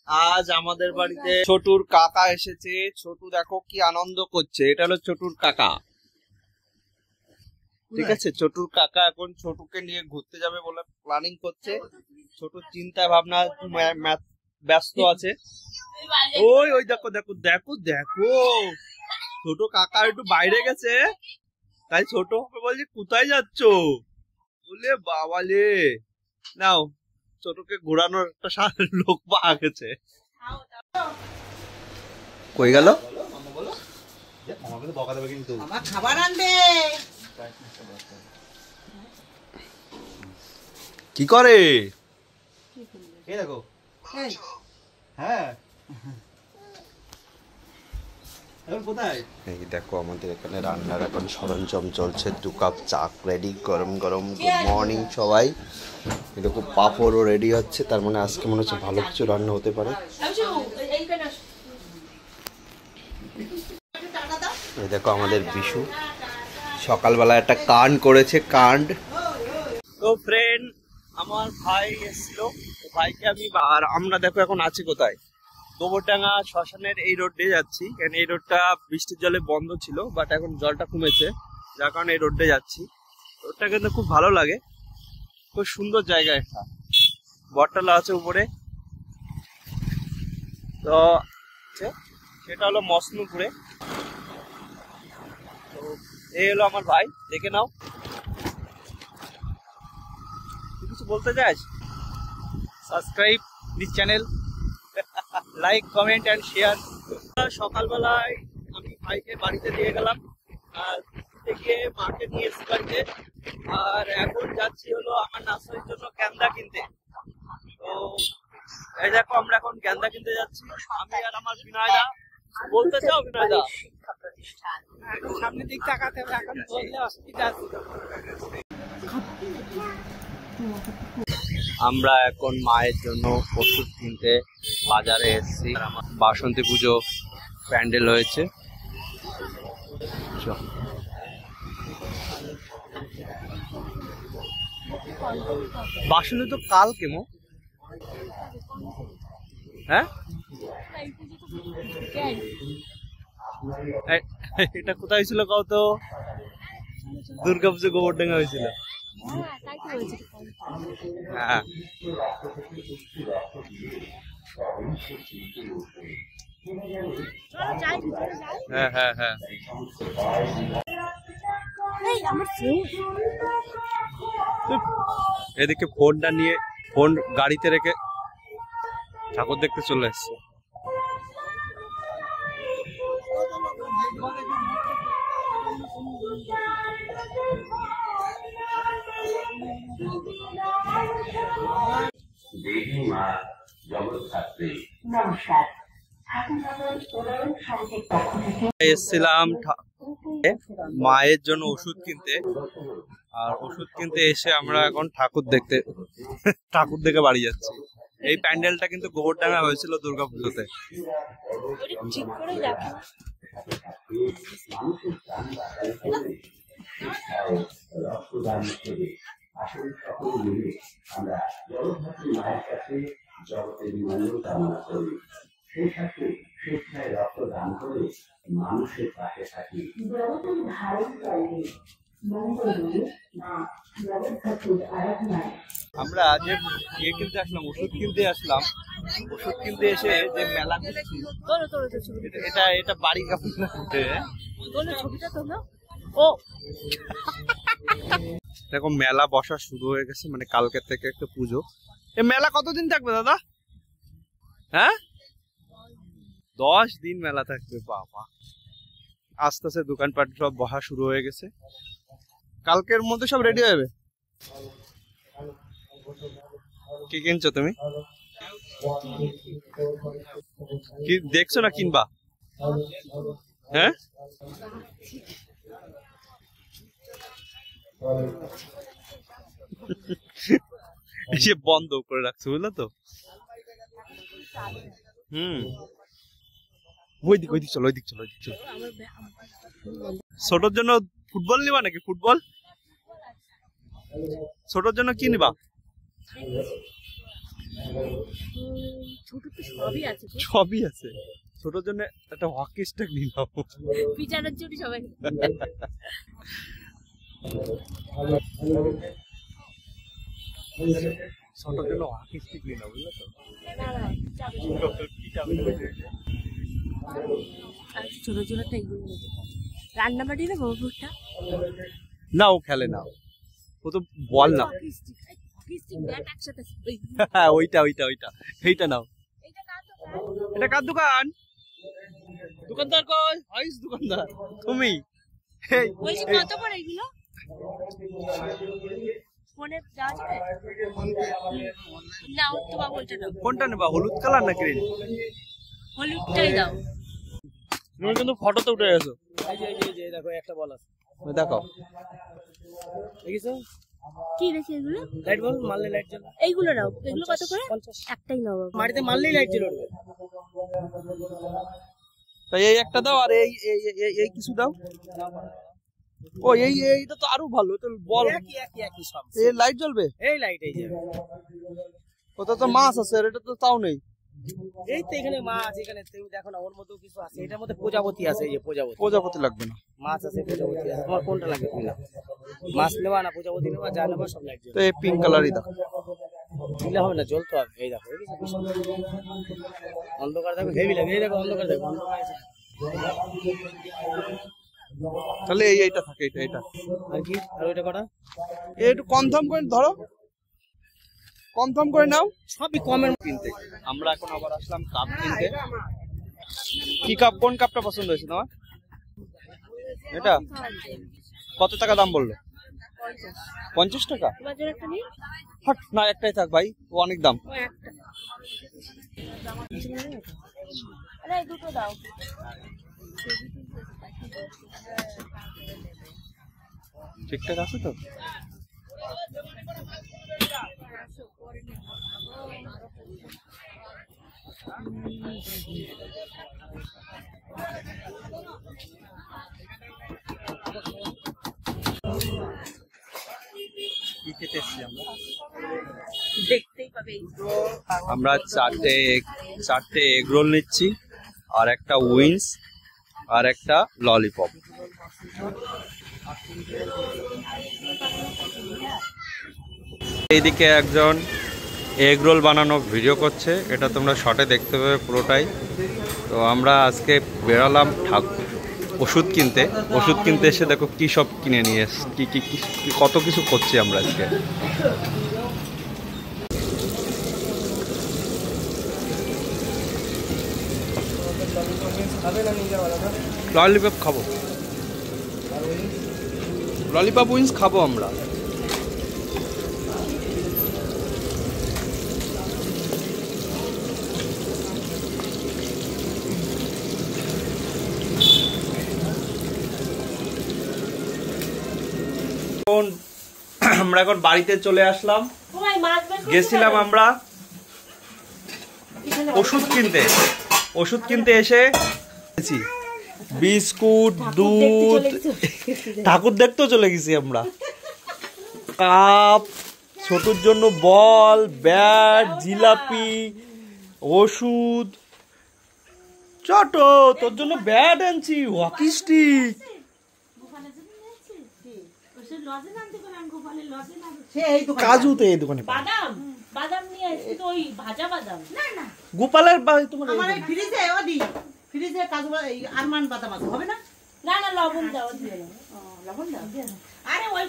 আজ আমাদের বাড়িতে ছোটুর কাকা এসেছে। ছোটু দেখো কি আনন্দ করছে। এটা হলো ছোটুর কাকা, ঠিক আছে। ছোটুর কাকা এখন ছোটুকে নিয়ে ঘুরতে যাবে বলে প্ল্যানিং করছে। ছোটুর চিন্তা ভাবনা ব্যস্ত আছে। ওই ওই দেখো দেখো দেখো দেখো, ছোট কাকা একটু বাইরে গেছে, তাই ছোট বলছে কোথায় যাচ্ছ, বলে বাবালে নাও ছোটকে ঘোরানোর একটা লোক পাওয়া গেছে। কই গেল? খাবার আনবে। কি করে? দেখো এই দেখো আমাদের এখানে রান্নার এখন সরঞ্জাম চলছে। 2 কাপ চা রেডি, গরম গরম। গুড মর্নিং সবাই। এরকম পাঁপড়ও রেডি হচ্ছে, তার মানে আজকে মনে হচ্ছে ভালো কিছু রান্না হতে পারে। এই দেখো আমাদের বিশু সকালবেলা একটা কাণ্ড করেছে, কাণ্ড। তো ফ্রেন্ড, আমার ভাই এসেছিল, ভাইকে আমি আর আমরা দেখো এখন আছি কোথায়, গোবরডাঙ্গা শ্মশানের এই রোড দিয়ে যাচ্ছি। কারণ এই রোডটা বৃষ্টির জলে বন্ধ ছিল, বাট এখন জলটা কমেছে, যার কারণে এই রোড দিয়ে যাচ্ছি। রোডটা কিন্তু খুব ভালো লাগে, খুব সুন্দর জায়গা একটা, বটতলা আছে উপরে। তো সেটা হলো মসনুপুরে। তো এই হলো আমার ভাই, দেখে নাও। কিছু বলতে চাস? Subscribe this channel, like comment and share. সকালবেলায় আমি ভাইকে বাড়িতে দিয়ে গেলাম, আর থেকে মাকে নিয়ে এসে বাড়িতে। আর এখন যাচ্ছি হলো আমার নার্সারির জন্য গ্যান্দা কিনতে। তো এই দেখো আমরা এখন গ্যান্দা কিনতে যাচ্ছি, আমি আর আমার বিনয়দা। বলতে চাও বিনয়দা? সামনের দিক তাকাতে হবে, এখন বললে অসুবিধা আছে। আমরা এখন মায়ের জন্য ওষুধ কিনতে বাজারে এসেছি। বাসন্তী পুজো প্যান্ডেল হয়েছে। বাসন্তী তো কাল কেমন? হ্যাঁ, এটা কোথায় হয়েছিল কত? দুর্গা পুজো গোবরডাঙ্গা হয়েছিল। হ্যাঁ, হ্যাঁ হ্যাঁ হ্যাঁ। এদিকে ফোনটা নিয়ে, ফোন গাড়িতে রেখে ঠাকুর দেখতে চলে এসছে। এসছিলাম মায়ের জন্য ওষুধ কিনতে, আর ওষুধ কিনতে এসে আমরা এখন ঠাকুর দেখে বাড়ি যাচ্ছি। এই প্যান্ডেলটা কিন্তু গোবরডাঙ্গা হয়েছিল দুর্গাপুজোতে। আমরা যে ইয়ে কিনতে আসলাম, ওষুধ কিনতে আসলাম, ওষুধ কিনতে এসে যে মেলা ঘুরছি, এটা বাড়ি কাপড় দেখো মেলা বসা শুরু হয়ে গেছে, মানে কালকের থেকে একটা পুজো। এ মেলা কতদিন থাকবে দাদা? হ্যাঁ, 10 দিন মেলা থাকবে। বাবা, আস্তে আস্তে দোকানপাট সব বসা শুরু হয়ে গেছে, কালকের মধ্যে সব রেডি হবে। কি কিনছো তুমি? কি দেখছো না কিনবা? হ্যাঁ, সে বন্ধ করে রাখছে, বুঝলো তো। ওইদিক চলো, ওইদিক চলো। ছোটর জন্য ফুটবল নিবা নাকি? ফুটবল ছোটর জন্য কি নিবা? ছোট তো সবই আছে তো। সবই আছে, ছোটর জন্য একটা হকি স্টিক নিলাম। বিচারের জন্য সবাই ছোটর জন্য হকি স্টিক নিলাম, বুঝলো তো? ছোট ছোটটা এগুলো নিতে পারি। রান্নাবাড়ি না বাবুরটা না, ও খেলে না, ও তো বল না। হকি স্টিক ব্যাট একসাথে হ্যাঁ, ওইটা ওইটা ওইটা, এইটা নাও। এটা কার দোকান? এটা কার দোকান? দোকানদার কই? হাইস দোকানদার তুমি? বলছি কত করে এগুলো? ফোনে দেওয়া যাবে? না ওর তো বাবু ওইটা দাও। কোনটা নেবা, হলুদ কালার না গ্রিন? হলুদটাই দাও। তুমি কিন্তু ফটোতে উঠে গেছো। এই যে দেখো একটা বল আছে, দেখো দেখিছো? কি দেখি এগুলো? লাইট বল, মারলে লাইট জ্বলবে। এইগুলো নাও। এগুলো কত করে? 50। একটাই নাও বাবা। মাটিতে মারলেই লাইট জ্বলবে। তাই এই একটা দাও, আর এই এই এই- এই কিছু দাও। ও এই এইটা তো আরো ভালো, তো বল। একই সব। এই লাইট জ্বলবে? এই লাইট এই যে, ওটা তো মাছ আছে, আর এটা তো তাও নেই। এই তো এখানে মাছ, এখানে তুমি দেখো না ওর মধ্যেও কিছু আছে, এটার মধ্যে প্রজাপতি আছে, এই যে প্রজাপতি। প্রজাপতি লাগবে না, মাছ আছে, প্রজাপতি আছে, তোমার কোনটা লাগবে তুমি নাও। মাছ নেবা না প্রজাপতি নেবা, যা নেবা সব লাইট তো জ্বলবে। এই পিঙ্ক কালারই দাও। দিলে হবে না, জ্বলতে হবে। এই দেখো, এই দেখো, অন্ধকার দেখো, হেভি লাগে। এই দেখো অন্ধকার দেখো, অন্ধকার আছে। তাহলে এইটা থাকে, এটা এটা। আর কি, আর ওইটা কটা? একটু কনফার্ম করে ধরো, কনফার্ম করে নাও। সবই কমের কিনতে আমরা এখন আবার আসলাম কাপ কিনতে। কি কাপ, কোন কাপটা পছন্দ হয়েছে তোমার? এটা কত টাকা দাম বললো? 50 টাকা? তোমার জন্য একটা নিই? হট না, একটাই থাক ভাই, ও অনেক দাম। ও একটা। আরে এই দুটো দাও। ঠিকঠাক আছে তো? কি খেতে এসেছি আমরা? দেখতেই পাবে। আমরা চারটে এগ রোল নিচ্ছি, আর একটা উইংস, আর একটা ললিপপ। এইদিকে একজন এগ রোল বানানো ভিডিও করছে, এটা তোমরা শর্টে দেখতে পাবে পুরোটাই। তো আমরা আজকে বেরালাম ওষুধ কিনতে এসে দেখো কি সব কিনে নিয়ে কি কত কিছু করছি আমরা আজকে। ললিপপ খাবো, ললিপপ উইংস খাবো আমরা। আমরা এখন বাড়িতে চলে আসলাম। গেছিলাম আমরা ওষুধ কিনতে এসে বিস্কুট, দুধ, ঠাকুর দেখতেও চলে গেছি আমরা। কাপ, ছোটুর জন্য বল, ব্যাট, জিলাপি, ওষুধ। ছোট তোর জন্য ব্যাট আনছি, হকি স্টিক। কাজুতে এই দোকানে বাদাম নিয়ে আসছি তো, ওই ভাজা বাদাম না গোপালের তোমার আমার এই ফ্রিজে ওদি ফ্রিজে কাজু আরমান বাদাম আছে, হবে না? না না লবণ দাও দিয়ে না। লবণ দাও। আরে ওই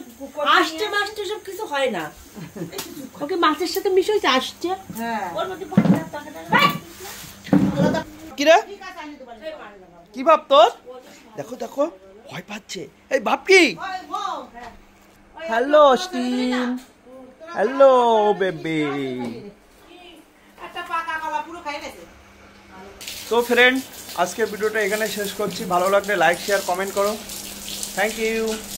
আসছে মাছটা সব কিছু হয় না, ওকে মাছের সাথে মিশে হয়েছে আসছে। হ্যাঁ, ওর মধ্যে ভাজা টাকা কি রে, ঠিক আছে, আমি দেবো। কি ভাব তোর? দেখো দেখো ভয় পাচ্ছে। এই ভাব কি? ওই বউ, হ্যালো স্টিন, হ্যালো বেবি। একটা পাকা কলা পুরো খাই গেছে। তো ফ্রেন্ড, আজকের ভিডিওটা এখানে শেষ করছি। ভালো লাগলে লাইক, শেয়ার, কমেন্ট করো। Thank you.